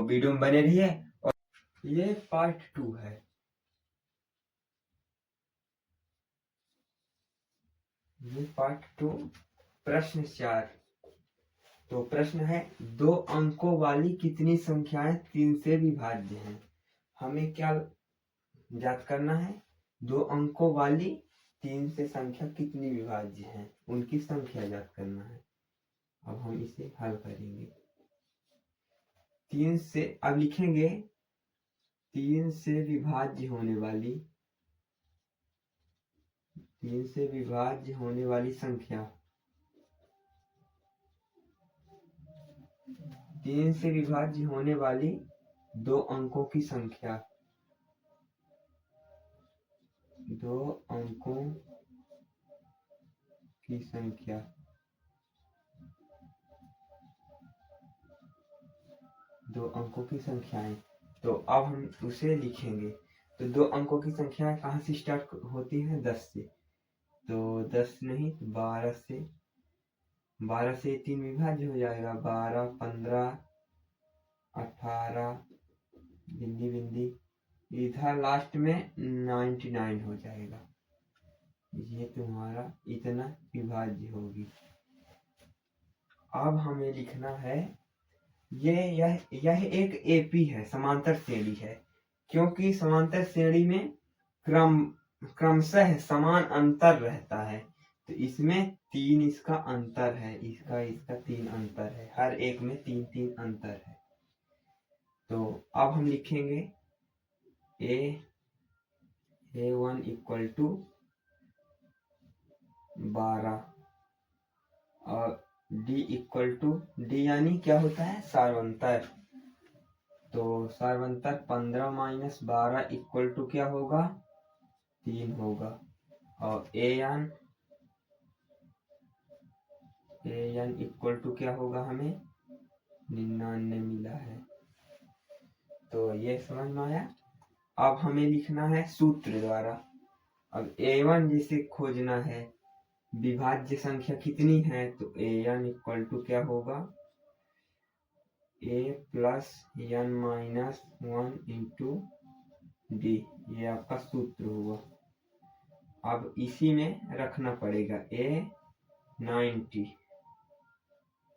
Video में बने रहिए। और ये पार्ट 2 है। ये पार्ट 2 प्रश्न 4। तो प्रश्न है 2 अंकों वाली कितनी संख्याएं 3 से विभाज्य हैं। हमें क्या ज्ञात करना है? 2 अंकों वाली 3 से संख्या कितनी विभाज्य है, उनकी संख्या ज्ञात करना है। अब हम इसे हल करेंगे। 3 से अब लिखेंगे 3 से विभाज्य होने वाली 3 से विभाज्य होने वाली संख्या 3 से विभाज्य होने वाली 2 अंकों की संख्या 2 अंकों की संख्या 2 अंकों की संख्याएं। तो अब हम उसे लिखेंगे। तो 2 अंकों की संख्या कहाँ से स्टार्ट होती है? 10 से। तो 10 नहीं, 12 से। 12 से 3 विभाज्य हो जाएगा। 12, 15, 18 बिंदी बिंदी इधर लास्ट में 99 हो जाएगा। ये तुम्हारा इतना विभाज्य होगी। अब हमें लिखना है यह एक एपी है, समांतर श्रेणी है। क्योंकि समांतर श्रेणी में क्रमशः समान अंतर रहता है, तो इसमें 3 इसका अंतर है, इसका 3 अंतर है, हर एक में 3 अंतर है। तो अब हम लिखेंगे A1 इक्वल टू 12 और D इक्वल टू D यानी क्या होता है? सार्वंतर। तो सार्वंतर 15 माइनस 12 इक्वल टू क्या होगा? 3 होगा। और AN इक्वल टू क्या होगा? हमें 99 मिला है। तो ये समझ में आया। अब हमें लिखना है सूत्र द्वारा। अब A1 जिसे खोजना है, विभाज्य संख्या कितनी है, तो AN इक्वल टू क्या होगा? A plus n minus 1 into D। ये आपका सूत्र हुआ। अब इसी में रखना पड़ेगा A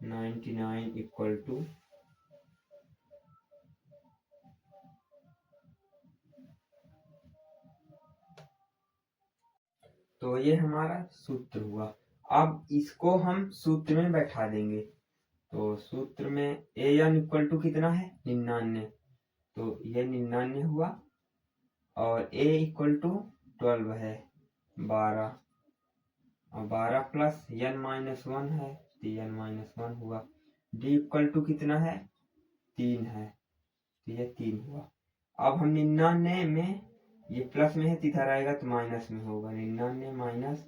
99 इक्वल टू तो ये हमारा सूत्र हुआ। अब इसको हम सूत्र में बैठा देंगे। तो सूत्र में AN इक्वल टू कितना है? 99। तो ये 99 हुआ। और A इक्वल टू 12 है, 12। और 12 प्लस n माइनस 1 है, तो n माइनस 1 हुआ। D इक्वल टू कितना है? 3 है, तो ये 3 हुआ। अब हम 99 में, ये प्लस में है तो इधर आएगा तो माइनस में होगा। 99 माइनस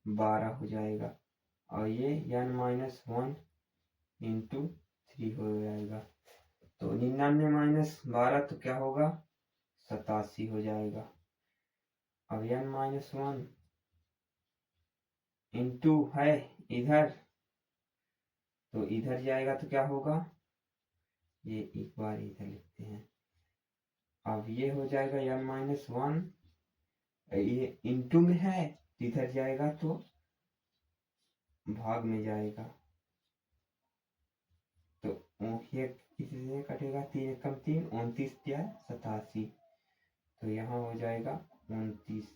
12 हो जाएगा। और ये n माइनस 1 इंटू 3 हो जाएगा। तो 99 माइनस 12 तो क्या होगा? 87 हो जाएगा। अब n माइनस 1 इंटू है इधर, तो इधर जाएगा तो क्या होगा? ये एक बार इधर लिखते हैं। अब ये हो जाएगा n माइनस 1, ये इंटू में है, इधर जाएगा तो भाग में जाएगा। तो ये किसी से कटेगा, 3 कम 3, 29 क्या? 87। तो यहाँ हो जाएगा 29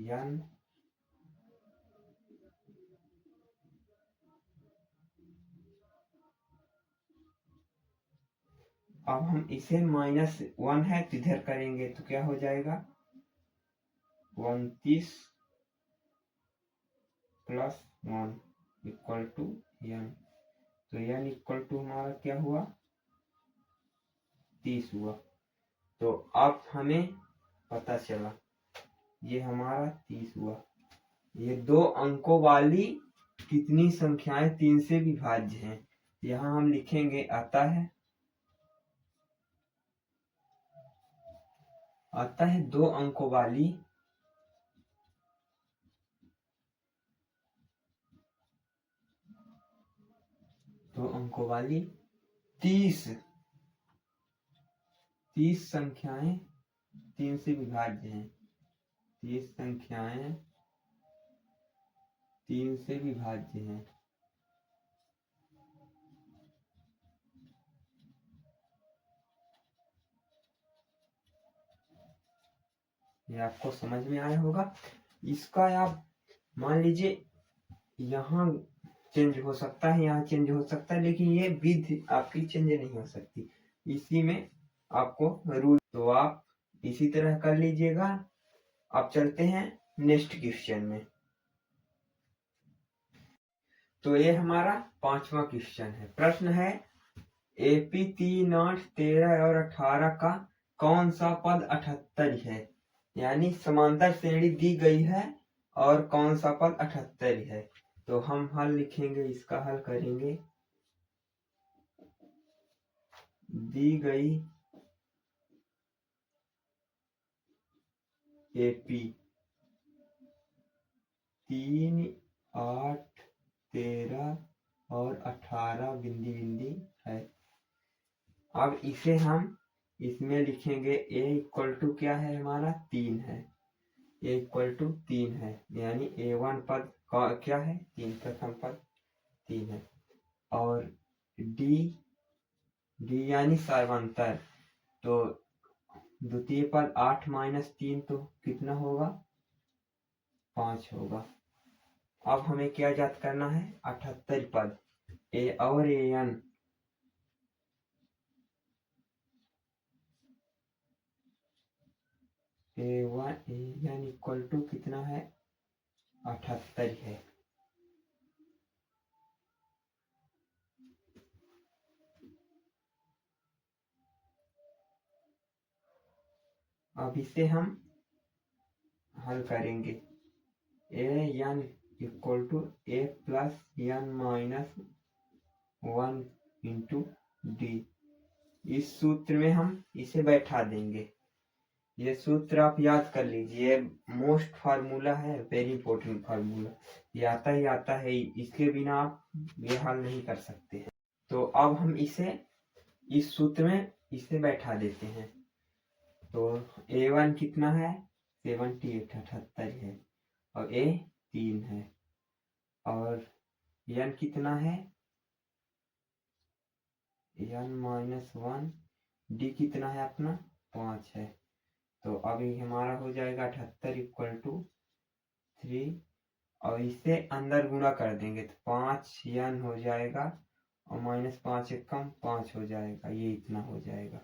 n अब हम इसे माइनस 1 है तो इधर करेंगे तो क्या हो जाएगा? 29 प्लस 1 इक्वल टू n। तो n इक्वल टू हमारा क्या हुआ? 30 हुआ। तो अब हमें पता चला ये हमारा 30 हुआ। ये 2 अंकों वाली कितनी संख्याएं 3 से विभाज्य हैं? यहाँ हम लिखेंगे आता है 2 अंकों वाली 2 अंकों वाली 30 संख्याएं 3 से विभाज्य हैं। 30 संख्याएं 3 से विभाज्य हैं। ये आपको समझ में आया होगा। इसका आप मान लीजिए यहाँ चेंज हो सकता है, यहाँ चेंज हो सकता है, लेकिन ये विधि आपकी चेंज नहीं हो सकती। इसी में आपको रूल, तो आप इसी तरह कर लीजिएगा। आप चलते हैं नेक्स्ट क्वेश्चन में। तो ये हमारा 5वां क्वेश्चन है। प्रश्न है AP 3, 8, 13 और 18 का कौन सा पद 78 है। यानी समांतर श्रेणी दी गई है और कौन सा पद 78 है। तो हम हल लिखेंगे, इसका हल करेंगे। दी गई AP 3, 8, 13 और 18 बिंदी बिंदी है। अब इसे हम इसमें लिखेंगे A इक्वल टू क्या है हमारा 3 है। A इक्वल टू 3 है, यानी A1 पद क्या है 3, प्रथम पद 3 है। और D यानी सर्वांतर, तो द्वितीय पद 8 माइनस 3 तो कितना होगा 5 होगा। अब हमें क्या ज्ञात करना है 78 पद A और AN AN इक्वल टू कितना है 78 है। अब इसे हम हल करेंगे। AN equal to A plus N minus 1 into D। इस सूत्र में हम इसे बैठा देंगे। ये सूत्र आप याद कर लीजिए, मोस्ट फार्मूला है, वेरी इंपॉर्टेंट फार्मूला। ये आता ही आता है, इसके बिना आप ये हल नहीं कर सकते हैं। तो अब हम इसे इस सूत्र में इसे बैठा देते हैं। तो A1 कितना है 78 है और A 3 है और N कितना है N माइनस 1, D कितना है अपना 5 है। तो अभी हमारा हो जाएगा 78 इक्वल टू 3 और इसे अंदर गुणा कर देंगे तो 5 N हो जाएगा और माइनस 5 एक कम 5 हो जाएगा, ये इतना हो जाएगा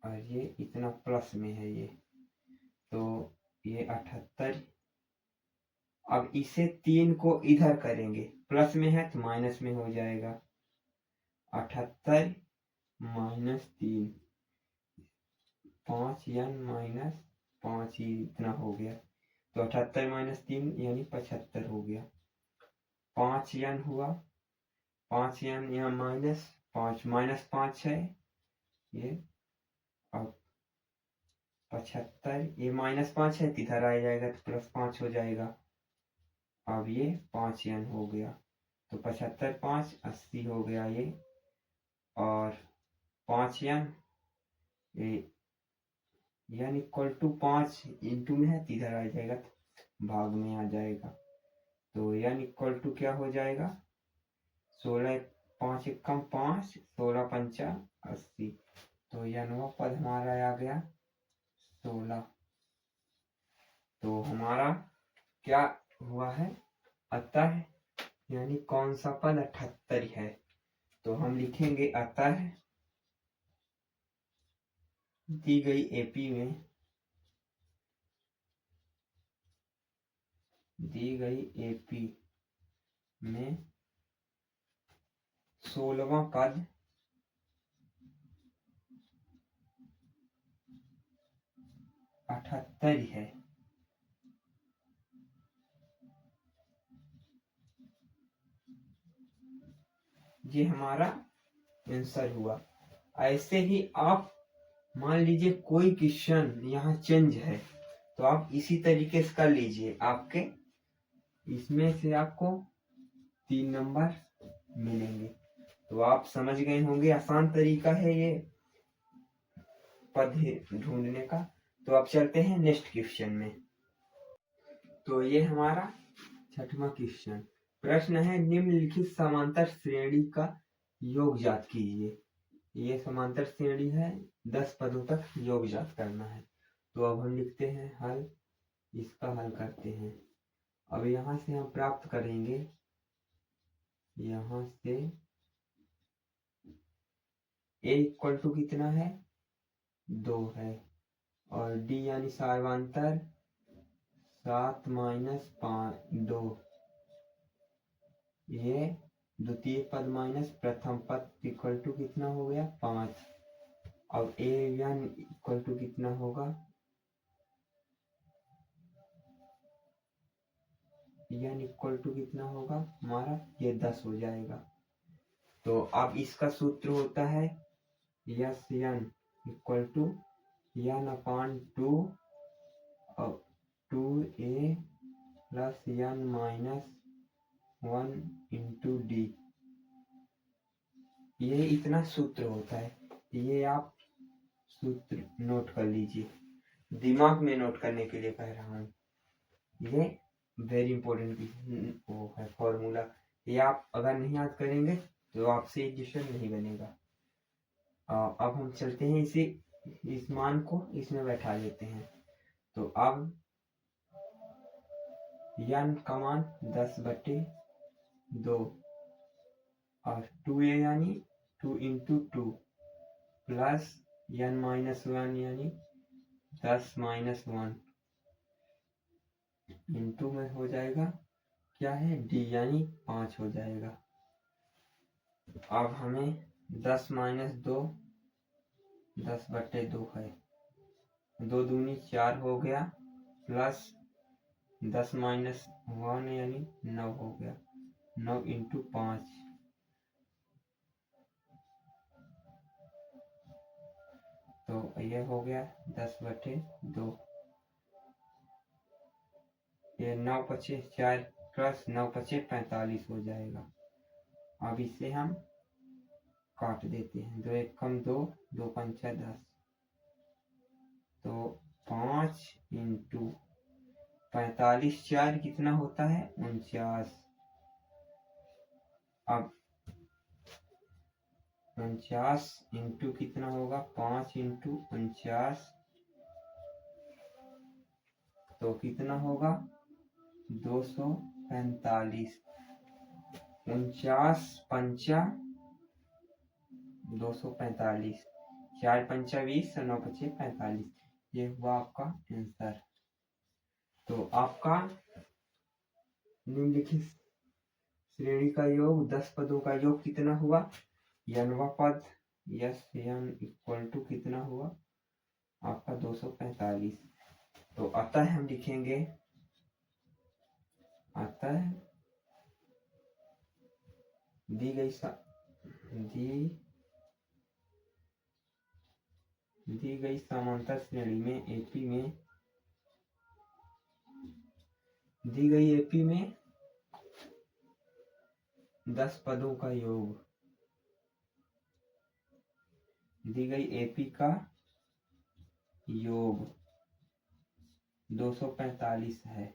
और ये इतना प्लस में है ये, तो ये 78। अब इसे 3 को इधर करेंगे, प्लस में है तो माइनस में हो जाएगा। 78 माइनस 3 5 N माइनस 5 ही इतना हो गया, तो 78 माइनस 3 यानी 75 हो गया। 5 N हुआ, 5 N यहाँ माइनस 5 है ये, अब 75 ये माइनस 5 है, इधर आ जाएगा तो प्लस 5 हो जाएगा। अब ये 5 N हो गया, तो 75 5 80 हो गया ये, और 5 N N equal to 5 into में है तो इधर आ जाएगा तो भाग में आ जाएगा। तो N इक्वल टू क्या हो जाएगा 16 5 एक कम 5 16 पंचा 80, तो Nवां पद हमारा आ गया 16। तो हमारा क्या हुआ है अतः, यानी कौन सा पद 78 है। तो हम लिखेंगे अतः दी गई AP में, दी गई AP में 16वां पद 78 है। ये हमारा आंसर हुआ। ऐसे ही आप मान लीजिए कोई क्वेश्चन यहाँ चेंज है तो आप इसी तरीके से कर लीजिए। आपके इसमें से आपको 3 नंबर मिलेंगे। तो आप समझ गए होंगे, आसान तरीका है ये पद ढूंढने का। तो अब चलते हैं नेक्स्ट क्वेश्चन में। तो ये हमारा 6वां क्वेश्चन। प्रश्न है निम्नलिखित समांतर श्रेणी का योग ज्ञात कीजिए। ये समांतर श्रेणी है, 10 पदों तक योग ज्ञात करना है। तो अब हम लिखते हैं हल, इसका हल करते हैं। अब यहाँ से हम प्राप्त करेंगे, यहाँ से a इक्वल टू कितना है 2 है, और d यानी सार्वंतर 7 माइनस 2, ये द्वितीय पद माइनस प्रथम पद इक्वल टू कितना हो गया 5। अब a यानी इक्वल टू कितना होगा, n इक्वल टू कितना होगा हमारा, ये 10 हो जाएगा। तो अब इसका सूत्र होता है S n equal to n upon 2 2a plus n minus 1 into D. ये इतना सूत्र होता है, ये आप सूत्र नोट कर लीजिए, दिमाग में नोट करने के लिए कह रहा हूँ। ये वेरी इंपॉर्टेंट वो है फॉर्मूला, ये आप अगर नहीं याद करेंगे तो आपसे इक्वेशन नहीं बनेगा। अब हम चलते हैं इस मान को इसमें बैठा देते हैं। तो अब n का मान 10/2 और 2a यानी 2 इंटू 2 प्लस n माइनस 1 यानी 10 माइनस 1 इंटू में हो जाएगा क्या है d यानी 5 हो जाएगा। अब हमें 10 माइनस 2 10/2 है, 2 दूनी 4 हो गया, प्लस 10 माइनस 1 यानी 9 हो गया, 9 इंटू 5, तो ये हो गया 10/2। ये 9 पचे 4 प्लस 9 पचे 45 हो जाएगा। अब इसे हम काट देते हैं, 2 एक कम 2, 2 पंचा 10, तो 5 इंटू 45 4 कितना होता है 49। अब 49 इंटू कितना होगा 5 इंटू 49, तो कितना होगा 245। 49 पंचा 245, 4 पंचा 20 और 9 पचे 45, ये हुआ आपका आंसर। तो आपका निम्नलिखित श्रेणी का योग 10 पदों का योग कितना हुआ, n वां पद यस n इक्वल टू कितना हुआ आपका 245। तो अतः हम लिखेंगे, अतः दी गई समांतर श्रेणी में एपी में दी गई एपी में 10 पदों का योग, दी गई एपी का योग 245 है।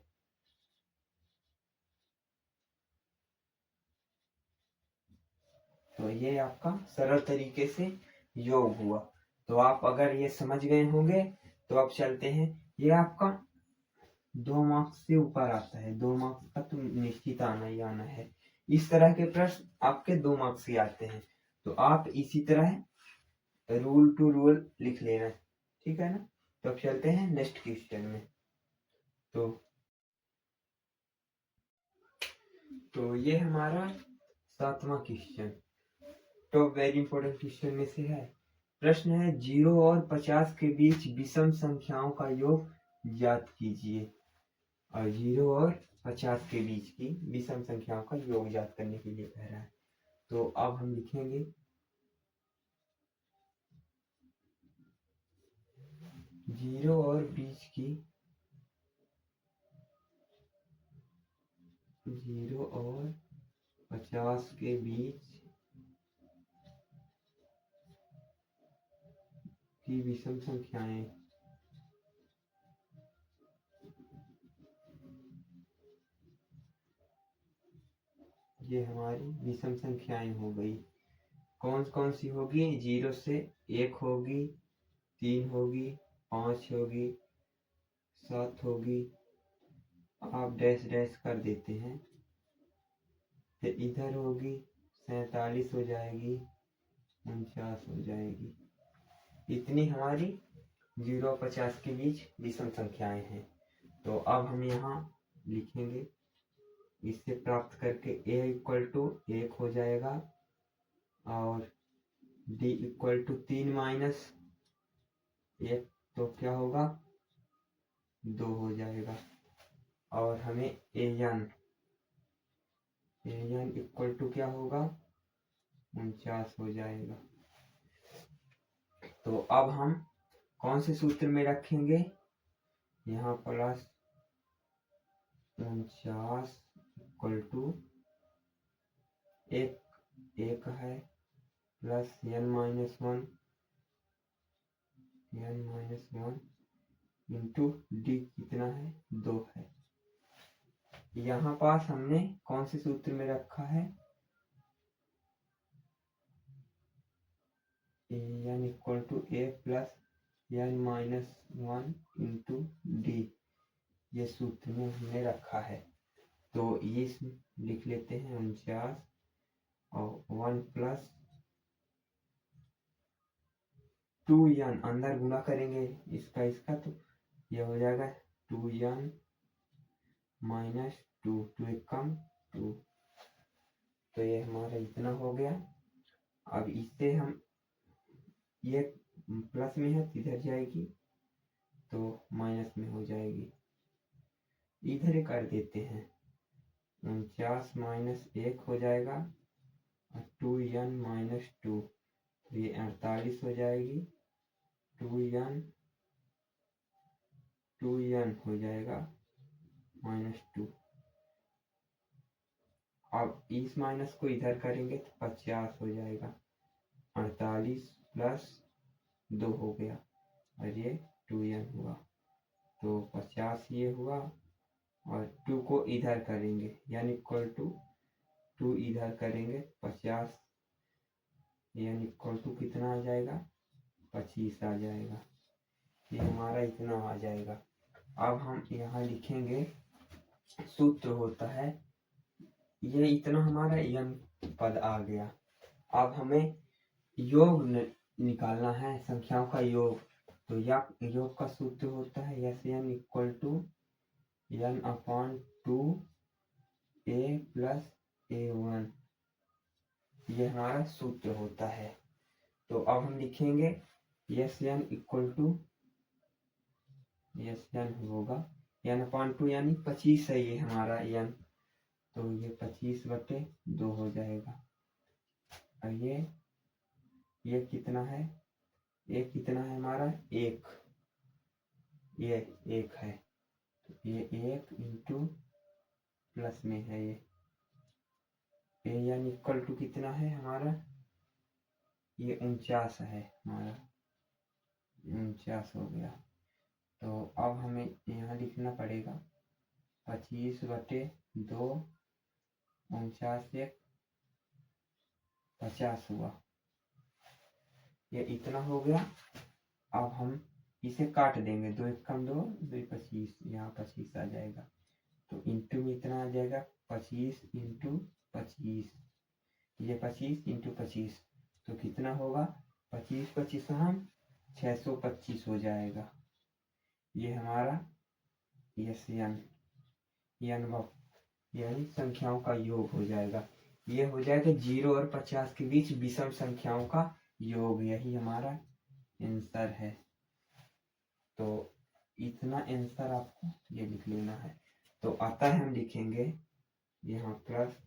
तो ये आपका सरल तरीके से योग हुआ। तो आप अगर ये समझ गए होंगे तो अब चलते हैं, ये आपका 2 मार्क्स से ऊपर आता है, 2 मार्क्स का तो निश्चित आना ही आना है। इस तरह के प्रश्न आपके 2 मार्क्स के आते हैं। तो आप इसी तरह रूल टू रूल लिख लेना, ठीक है ना। तो अब चलते हैं नेक्स्ट क्वेश्चन में। तो ये हमारा 7वां क्वेश्चन, तो वेरी इंपॉर्टेंट क्वेश्चन में से है। प्रश्न है 0 और 50 के बीच विषम संख्याओं का योग ज्ञात कीजिए। और 0 और 50 के बीच की विषम संख्याओं का योग ज्ञात करने के लिए कह रहा है। तो अब हम लिखेंगे 0 और 20 की 0 और 50 के बीच की विषम संख्याएं। ये हमारी विषम संख्याएं हो गई। कौन कौन सी होगी? 0 से 1 होगी, 3 होगी, 5 होगी, 7 होगी। आप डैश डैश कर देते हैं तो इधर होगी 47 हो जाएगी, 49 हो जाएगी। इतनी हमारी 0 और 50 के बीच विषम संख्याएं हैं। तो अब हम यहाँ लिखेंगे, इससे प्राप्त करके a इक्वल टू 1 हो जाएगा और d इक्वल टू 3 माइनस 1 तो क्या होगा? 2 हो जाएगा। और हमें an इक्वल टू क्या होगा? 49 हो जाएगा। तो अब हम कौन से सूत्र में रखेंगे? यहाँ प्लस 49 इक्वल टू 1 है plus n minus 1 into D कितना है? 2 है। यहाँ पास हमने कौन से सूत्र में रखा है? n equal to a plus n minus 1 into D, ये सूत्र में हमने रखा है। तो ये लिख लेते हैं 49 और 1 प्लस 2n, अंदर गुणा करेंगे इसका तो ये हो जाएगा 2n माइनस 2, 2 एक कम 2। तो ये हमारा इतना हो गया। अब इससे हम ये प्लस में है इधर जाएगी तो माइनस में हो जाएगी, इधर ही कर देते हैं। 49 माइनस 1 हो जाएगा और 2n माइनस 2 तो ये 48 हो जाएगी। 2n हो जाएगा माइनस 2। अब इस माइनस को इधर करेंगे तो 50 हो जाएगा। 48 प्लस 2 हो गया और ये 2n हुआ तो 50 ये हुआ और 2 को इधर करेंगे यानी इक्वल टू 2 इधर करेंगे 50 यानी इक्वल टू कितना आ जाएगा? 25 आ जाएगा। ये हमारा इतना आ जाएगा। अब हम यहाँ लिखेंगे, सूत्र होता है ये इतना हमारा n पद आ गया। अब हमें योग निकालना है, संख्याओं का योग। तो योग का सूत्र होता है n equal to n upon 2 a plus a1, ये हमारा सूत्र होता है। तो अब हम लिखेंगे n इक्वल टू n होगा n अपॉन 2 यानी 25 है ये हमारा n, तो ये 25/2 हो जाएगा। और ये कितना है? ये कितना है हमारा? 1, ये 1 है तो ये 1 इंटू प्लस में है ये यानी इक्वल टू कितना है हमारा? ये 49 है हमारा, 49 हो गया। तो अब हमें यहाँ लिखना पड़ेगा 25/2, 49 1 50 हुआ, ये इतना हो गया। अब हम इसे काट देंगे, 2 एक कम 2, 2 25, यहाँ 25 आ जाएगा। तो इंटू में इतना आ जाएगा 25 इंटू 25, ये 25 इंटू 25 तो कितना होगा? 25 25 हम 625 हो जाएगा। ये हमारा यानी संख्याओं का योग हो जाएगा। ये हो जाएगा 0 और 50 के बीच विषम संख्याओं का योग, यही हमारा आंसर है। तो इतना आंसर आपको ये लिख लेना है। तो आता है, हम लिखेंगे यहाँ प्लस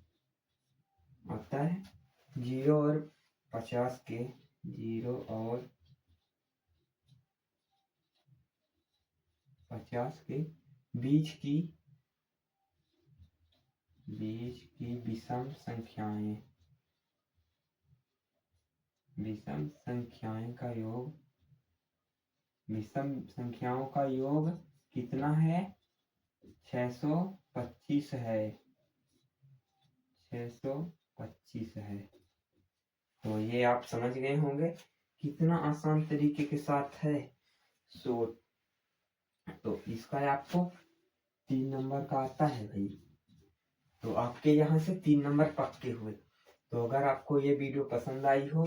आता है 0 और 50 के 0 और 50 के बीच की बीच की विषम संख्याएं, विषम संख्याएं का योग, विषम संख्याओं का योग कितना है? 625 है, 625 है। तो ये आप समझ गए होंगे कितना आसान तरीके के साथ है। तो इसका आपको 3 नंबर का आता है भाई। तो आपके यहाँ से 3 नंबर पक्के हुए। तो अगर आपको ये वीडियो पसंद आई हो,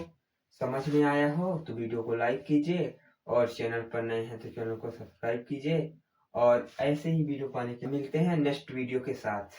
समझ में आया हो, तो वीडियो को लाइक कीजिए और चैनल पर नए हैं तो चैनल को सब्सक्राइब कीजिए। और ऐसे ही वीडियो पाने के मिलते हैं नेक्स्ट वीडियो के साथ।